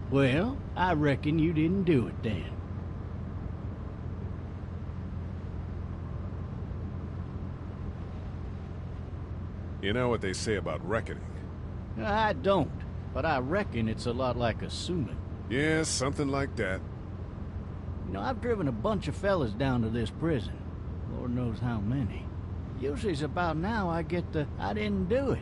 Well, I reckon you didn't do it then. You know what they say about reckoning? I don't, but I reckon it's a lot like assuming. Yeah, something like that. You know, I've driven a bunch of fellas down to this prison. Lord knows how many. Usually it's about now I get the, I didn't do it.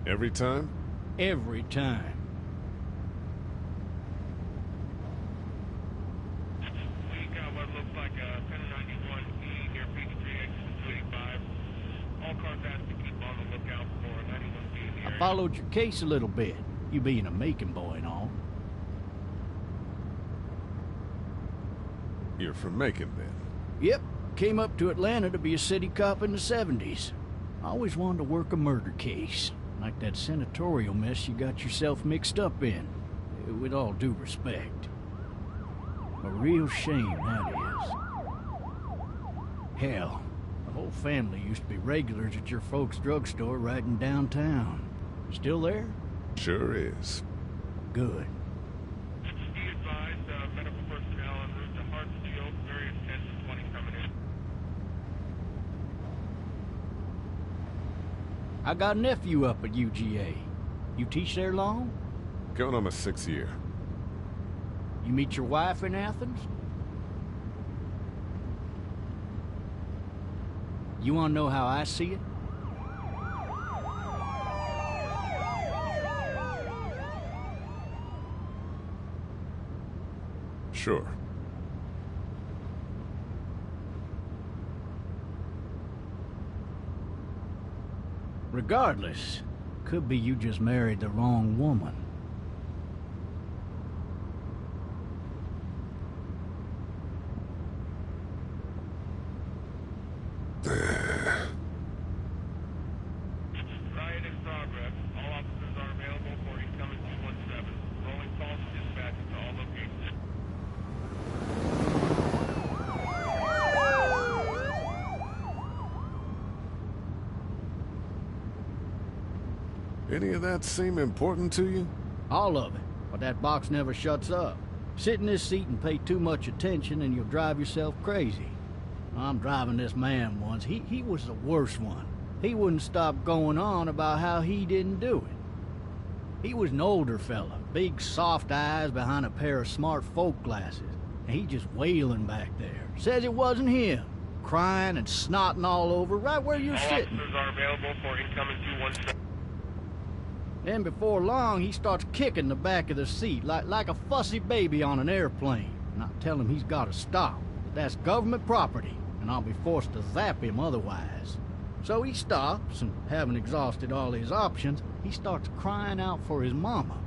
Every time? Every time. We got what looks like a 1091E near Peachtree, exit 285. All cars asked to keep on the lookout for 91B in the area. I followed your case a little bit, you being a Macon boy and all. You're from Macon, then? Yep, came up to Atlanta to be a city cop in the 70s. I always wanted to work a murder case, like that senatorial mess you got yourself mixed up in, with all due respect. A real shame, that is. Hell, the whole family used to be regulars at your folks' drugstore right in downtown. Still there? Sure is. Good. Be advised, medical personnel en route to Hartsfield, various 10 to 20 coming in. I got a nephew up at UGA. You teach there long? Going on my 6th year. You meet your wife in Athens? You want to know how I see it? Sure. Regardless, could be you just married the wrong woman. Riot in progress. All officers are available for incoming 217. Rolling calls dispatch to all locations. Any of that seem important to you? All of it, but that box never shuts up. Sit in this seat and pay too much attention and you'll drive yourself crazy. I'm driving this man once. He was the worst one. He wouldn't stop going on about how he didn't do it. He was an older fella, big soft eyes behind a pair of smart folk glasses. And he just wailing back there. Says it wasn't him. Crying and snotting all over right where you're All sitting. officers are available for incoming 217. Then before long, he starts kicking the back of the seat like a fussy baby on an airplane. And I tell him he's got to stop. That's government property, and I'll be forced to zap him otherwise. So he stops, and having exhausted all his options, he starts crying out for his mama.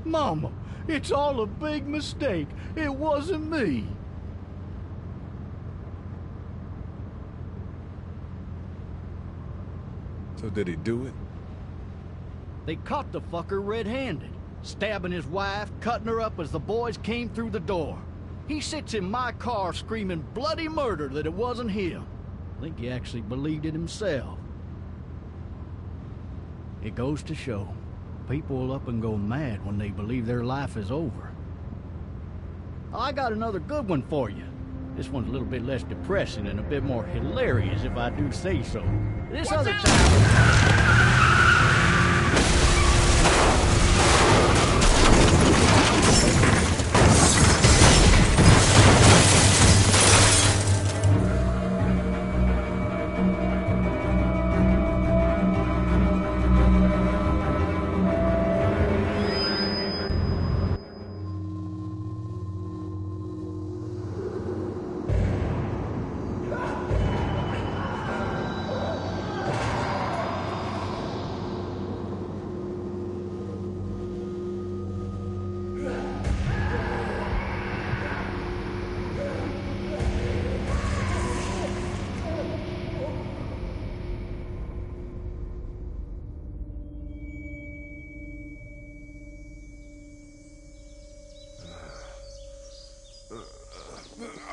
Mama, it's all a big mistake. It wasn't me. So did he do it? They caught the fucker red-handed, stabbing his wife, cutting her up as the boys came through the door. He sits in my car screaming bloody murder that it wasn't him. I think he actually believed it himself. It goes to show, people will up and go mad when they believe their life is over. I got another good one for you. This one's a little bit less depressing and a bit more hilarious if I do say so. This other time...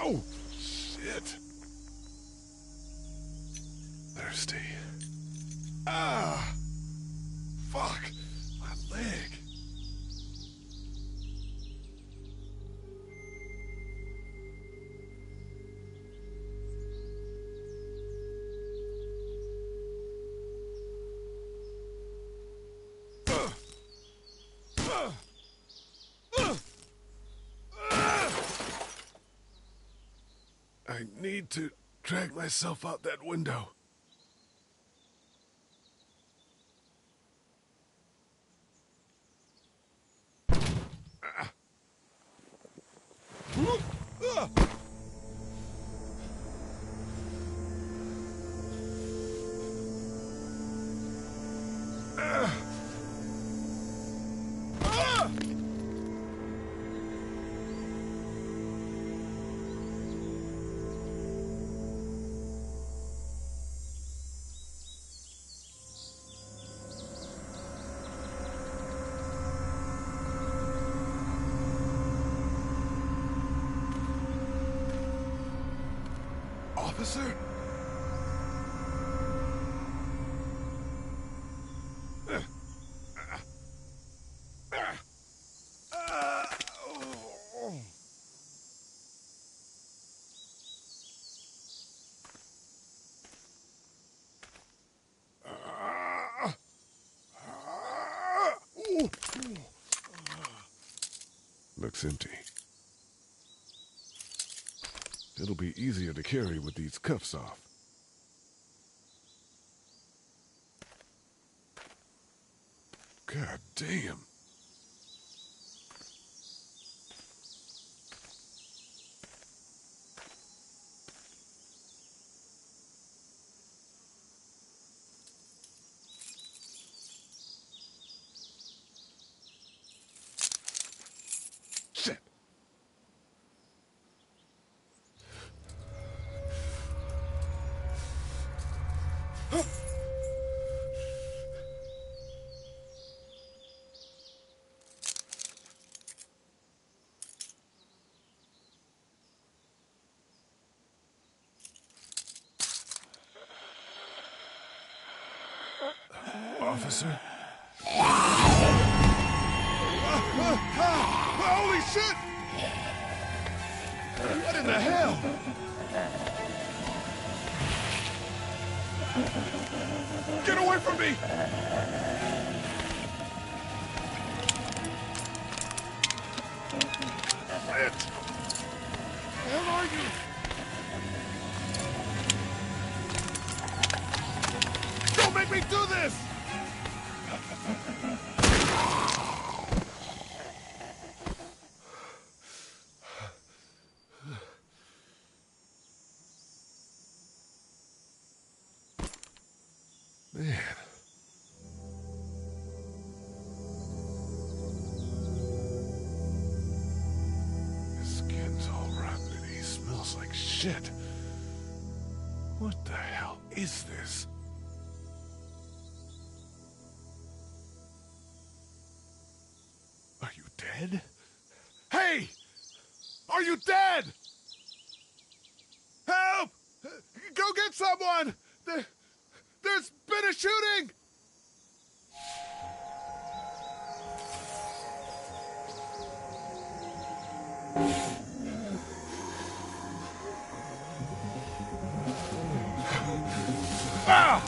Oh, shit. thirsty. Ah! Fuck! My leg. I need to drag myself out that window. Officer? Looks empty. It'll be easier to carry with these cuffs off. God damn. Shit. Officer? Holy shit! What in the hell? Get away from me! Shit! Where are you? Don't make me do this! Man. His skin's all rotten and he smells like shit. What the hell is this? Are you dead? Hey! Are you dead? Help! Go get someone! There's been a shooting! Ah!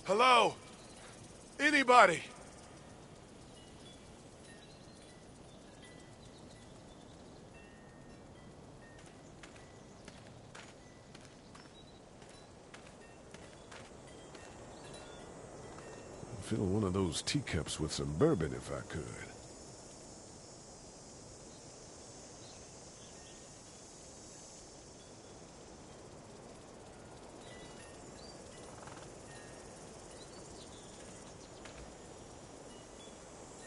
Hello? Anybody? I'd fill one of those teacups with some bourbon if I could.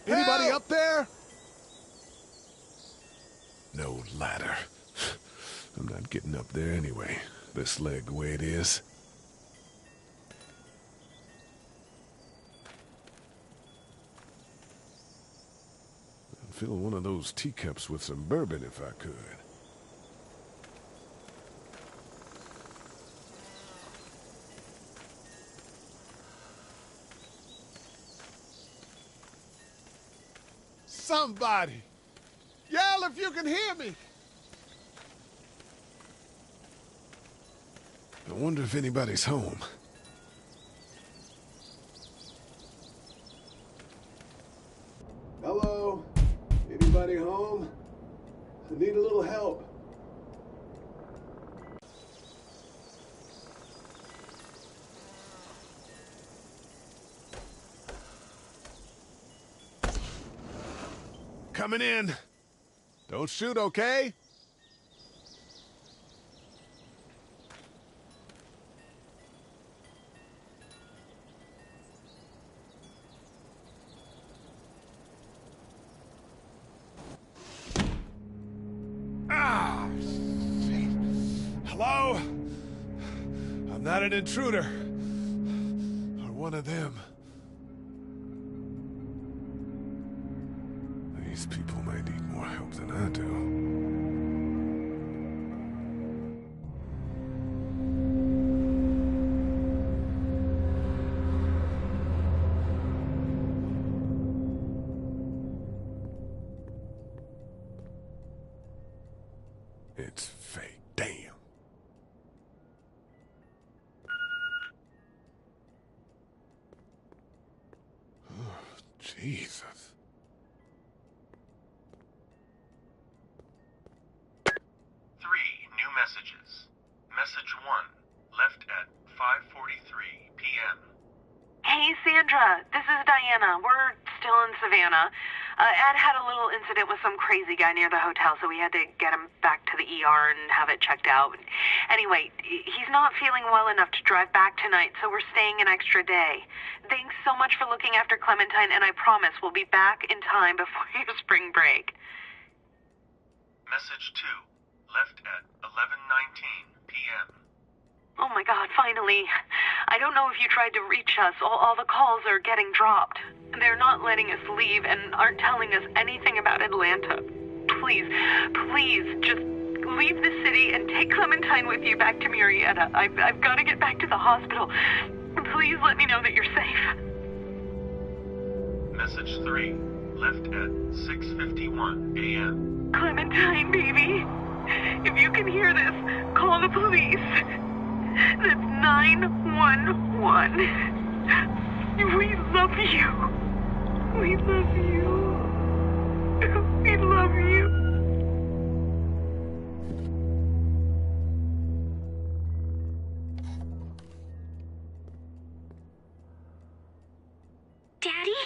Anybody up there? No ladder. I'm not getting up there anyway. This leg the way it is. I'd fill one of those teacups with some bourbon if I could. Somebody! Yell if you can hear me! I wonder if anybody's home. Hello? Anybody home? I need a little help. Coming in. Don't shoot, okay? Ah, shit. Hello? I'm not an intruder. Or one of them. These people might need more help than I do. It's fake. Damn. Oh, Jesus. 3 new messages. Message 1, left at 5:43 p.m. Hey, Sandra. This is Diana. We're still in Savannah. Ed had a little incident with some crazy guy near the hotel, so we had to get him back to the ER and have it checked out. Anyway, he's not feeling well enough to drive back tonight, so we're staying an extra day. Thanks so much for looking after Clementine, and I promise we'll be back in time before your spring break. Message 2, left at 11:19 p.m. Oh my God, finally. I don't know if you tried to reach us. All the calls are getting dropped. They're not letting us leave and aren't telling us anything about Atlanta. Please, just leave the city and take Clementine with you back to Murrieta. I've got to get back to the hospital. Please let me know that you're safe. Message 3, left at 6:51 a.m. Clementine, baby. If you can hear this, call the police. That's 911. We love you. We love you. We love you. Daddy?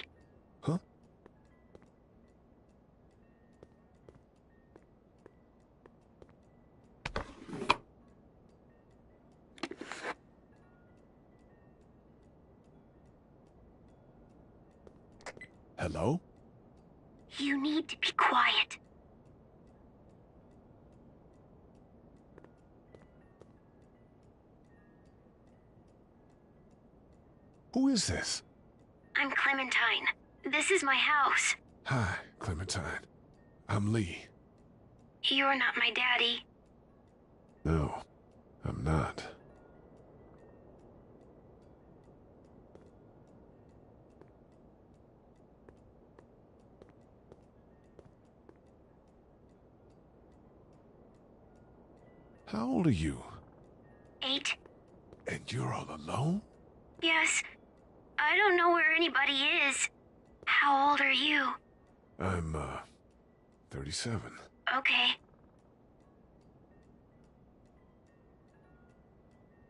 Huh? Hello? You need to be quiet. Who is this? I'm Clementine. This is my house. Hi, Clementine. I'm Lee. You're not my daddy. No, I'm not. How old are you? 8. And you're all alone? Yes. I don't know where anybody is. How old are you? I'm, 37. Okay.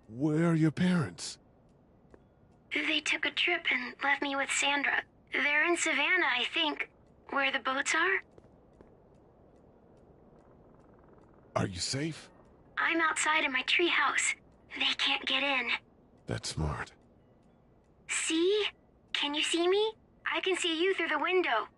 Where are your parents? They took a trip and left me with Sandra. They're in Savannah, I think. Where the boats are? Are you safe? I'm outside in my treehouse. They can't get in. That's smart. See? Can you see me? I can see you through the window.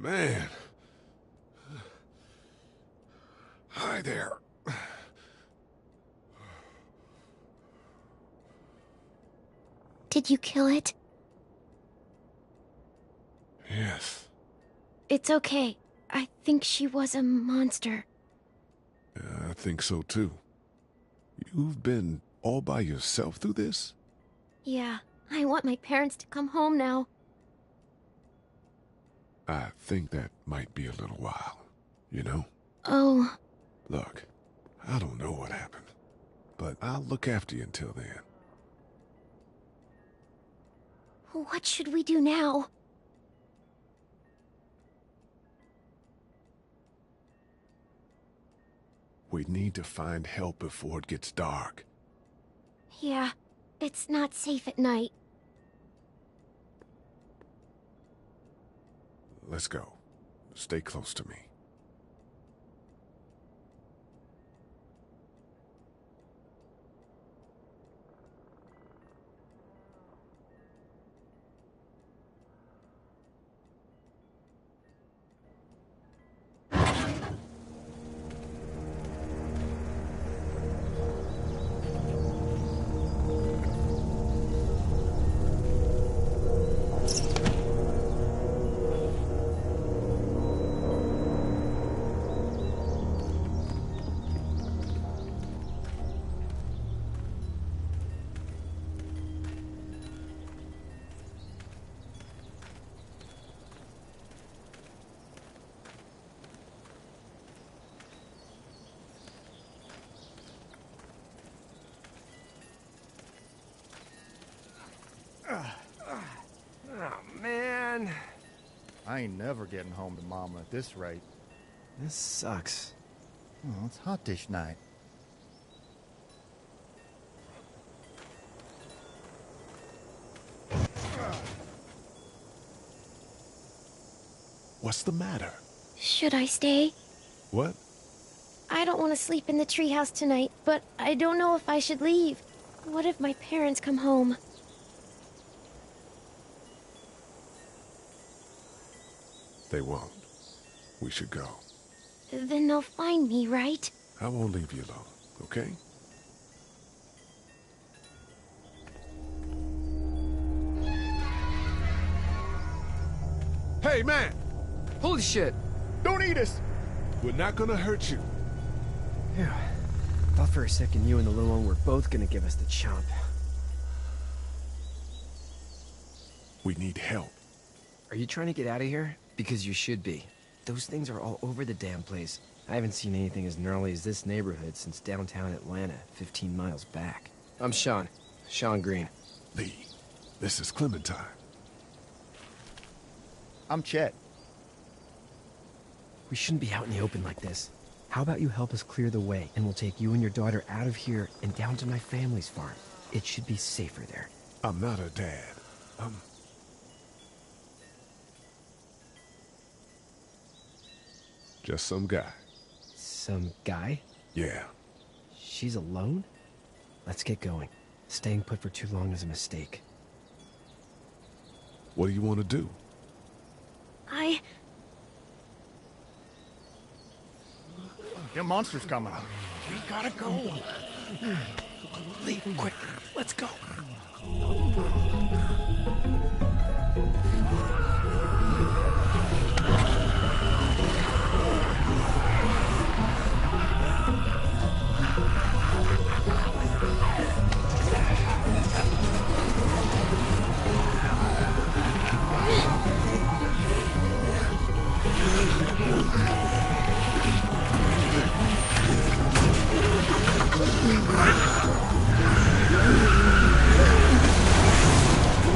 Man. Hi there. Did you kill it? Yes. It's okay. I think she was a monster. I think so too. You've been all by yourself through this? Yeah, I want my parents to come home now. I think that might be a little while, you know? Oh. Look, I don't know what happened, but I'll look after you until then. What should we do now? We need to find help before it gets dark. Yeah, it's not safe at night. Let's go. Stay close to me. Oh, man. I ain't never getting home to Mama at this rate. This sucks. Oh, it's hot dish night. What's the matter? Should I stay? What? I don't want to sleep in the treehouse tonight, but I don't know if I should leave. What if my parents come home? They won't. We should go. Then they'll find me, right? I won't leave you alone, okay? Hey, man! Holy shit! Don't eat us! We're not gonna hurt you. Phew. Thought for a second you and the little one were both gonna give us the chomp. We need help. Are you trying to get out of here? Because you should be. Those things are all over the damn place. I haven't seen anything as gnarly as this neighborhood since downtown Atlanta, 15 miles back. I'm Sean. Sean Green. Lee. This is Clementine. I'm Chet. We shouldn't be out in the open like this. How about you help us clear the way, and we'll take you and your daughter out of here and down to my family's farm. It should be safer there. I'm not her dad. Just some guy. Some guy? Yeah. She's alone? Let's get going. Staying put for too long is a mistake. What do you want to do? The monster's coming. We gotta go. Lee, quick, let's go.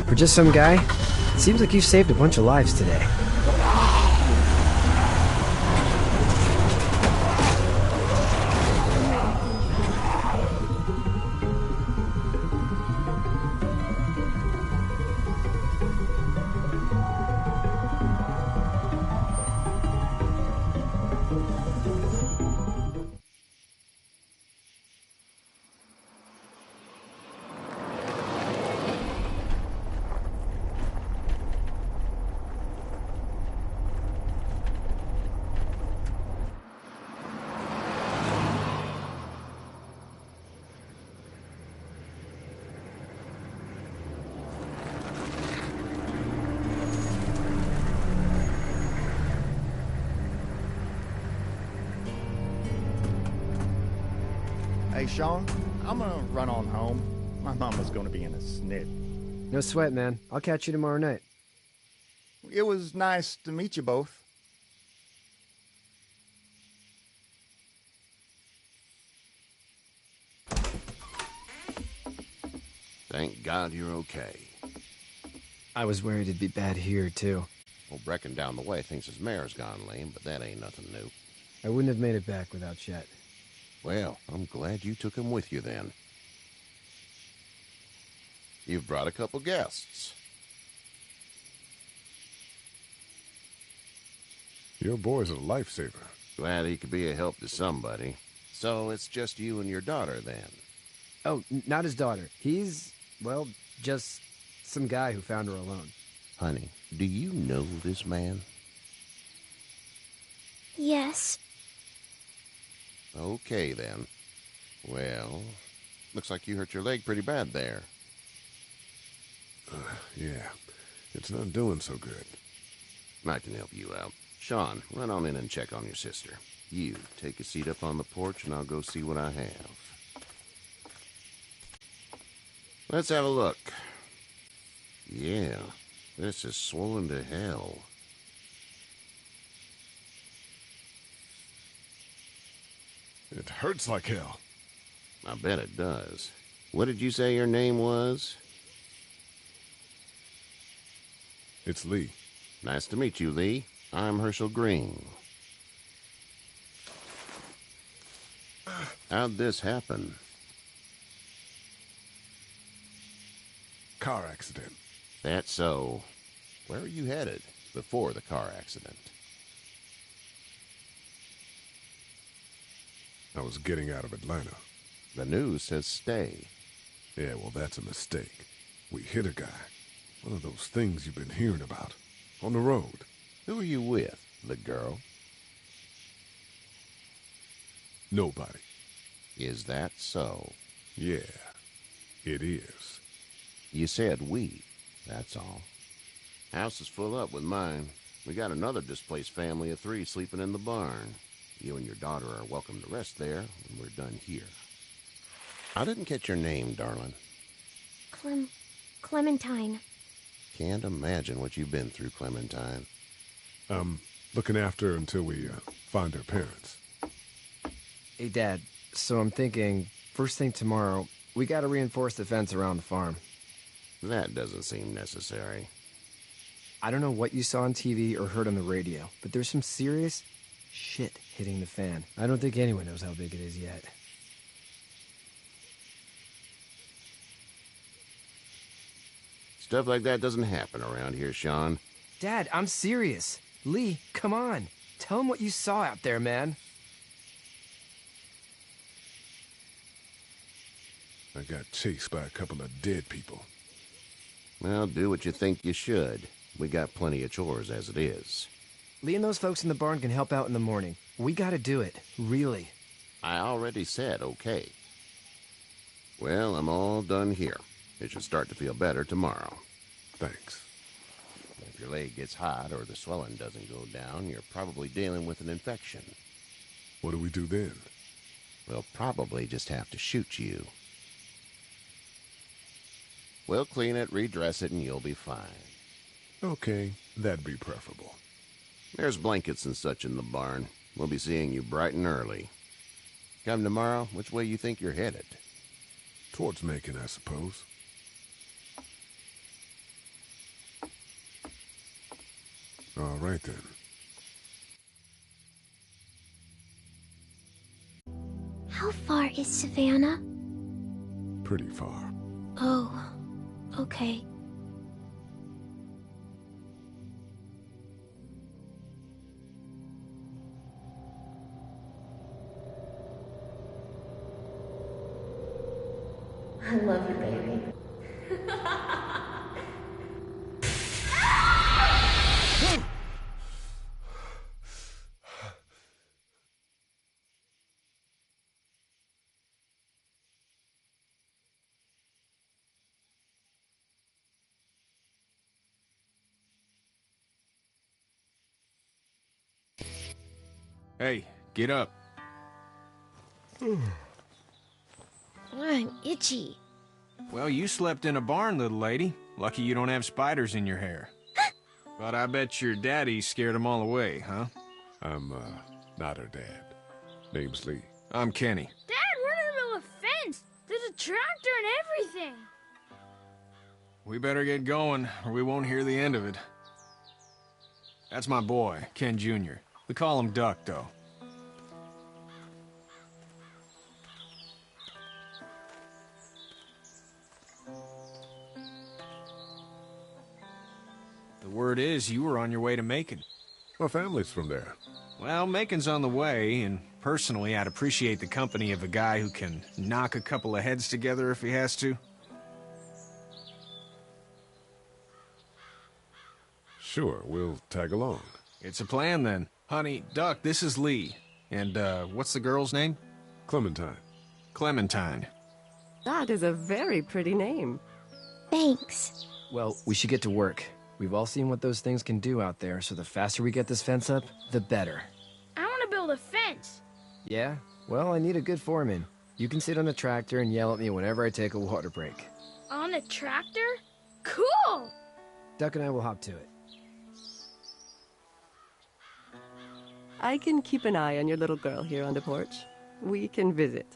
For just some guy, it seems like you've saved a bunch of lives today. Hey, Sean, I'm gonna run on home. My mama's gonna be in a snit. No sweat, man. I'll catch you tomorrow night. It was nice to meet you both. Thank God you're okay. I was worried it'd be bad here, too. Well, Brecken down the way thinks his mare's gone lame, but that ain't nothing new. I wouldn't have made it back without Chet. Well, I'm glad you took him with you then. You've brought a couple guests. Your boy's a lifesaver. Glad he could be a help to somebody. So it's just you and your daughter then? Oh, not his daughter. He's, well, just some guy who found her alone. Honey, do you know this man? Yes. Okay, then. Well, looks like you hurt your leg pretty bad there. Yeah, it's not doing so good. I can help you out. Sean, run on in and check on your sister. You, take a seat up on the porch and I'll go see what I have. Let's have a look. Yeah, this is swollen to hell. It hurts like hell. I bet it does. What did you say your name was? It's Lee. Nice to meet you, Lee. I'm Herschel Green. How'd this happen? Car accident. That's so. Where are you headed before the car accident? I was getting out of Atlanta. The news says stay. Yeah, well, that's a mistake. We hit a guy. One of those things you've been hearing about. On the road. Who are you with? The girl? Nobody. Is that so? Yeah, it is. You said we. That's all. House is full up with mine. We got another displaced family of 3 sleeping in the barn. You and your daughter are welcome to rest there when we're done here. I didn't catch your name, darling. Clementine. Can't imagine what you've been through, Clementine. Looking after her until we find her parents. Hey, Dad, so I'm thinking, first thing tomorrow, we gotta reinforce the fence around the farm. That doesn't seem necessary. I don't know what you saw on TV or heard on the radio, but there's some serious shit hitting the fan. I don't think anyone knows how big it is yet. Stuff like that doesn't happen around here, Sean. Dad, I'm serious. Lee, come on. Tell him what you saw out there, man. I got chased by a couple of dead people. Well, do what you think you should. We got plenty of chores as it is. Lee and those folks in the barn can help out in the morning. We gotta do it. Really. I already said okay. Well, I'm all done here. It should start to feel better tomorrow. Thanks. If your leg gets hot or the swelling doesn't go down, you're probably dealing with an infection. What do we do then? We'll probably just have to shoot you. We'll clean it, redress it, and you'll be fine. Okay, that'd be preferable. There's blankets and such in the barn. We'll be seeing you bright and early. Come tomorrow, which way you think you're headed? Towards Macon, I suppose. All right, then. How far is Savannah? Pretty far. Oh, okay. I love you, baby. Hey, get up. I'm itchy. Well, you slept in a barn, little lady. Lucky you don't have spiders in your hair. But I bet your daddy scared them all away, huh? I'm, not her dad. Name's Lee. I'm Kenny. Dad, we're in the middle of a fence. There's a tractor and everything. We better get going, or we won't hear the end of it. That's my boy, Ken Jr. We call him Duck, though. The word is you were on your way to Macon. My family's from there. Well, Macon's on the way, and personally, I'd appreciate the company of a guy who can knock a couple of heads together if he has to. Sure, we'll tag along. It's a plan, then. Honey, Duck, this is Lee. And, what's the girl's name? Clementine. Clementine. That is a very pretty name. Thanks. Well, we should get to work. We've all seen what those things can do out there, so the faster we get this fence up, the better. I want to build a fence. Yeah? Well, I need a good foreman. You can sit on the tractor and yell at me whenever I take a water break. On a tractor? Cool! Duck and I will hop to it. I can keep an eye on your little girl here on the porch. We can visit.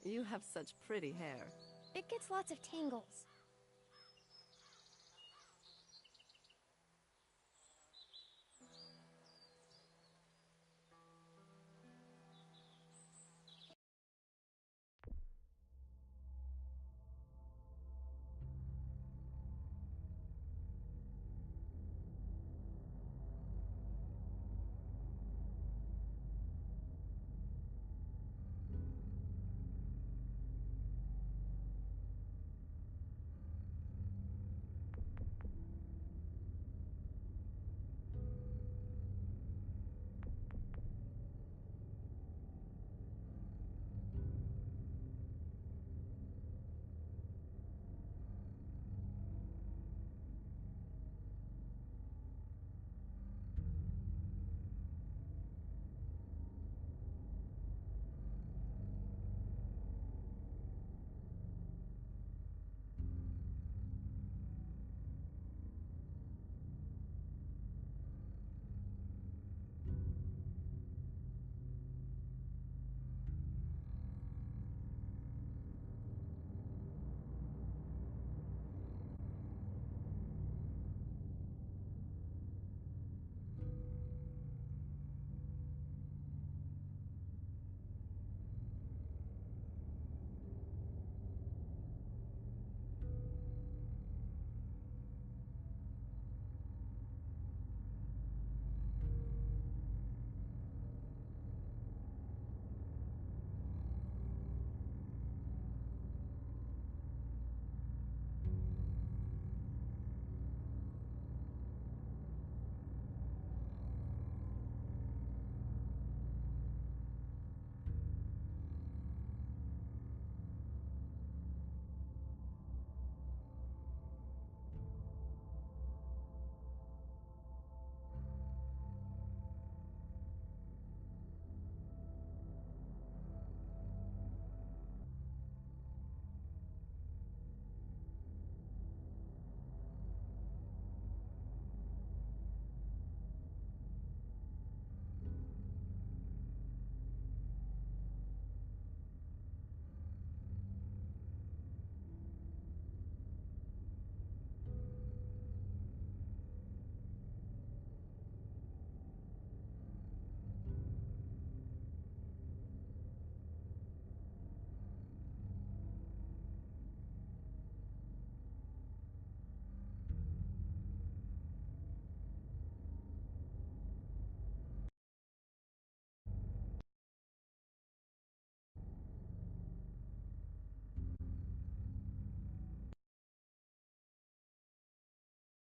You have such pretty hair. It gets lots of tangles.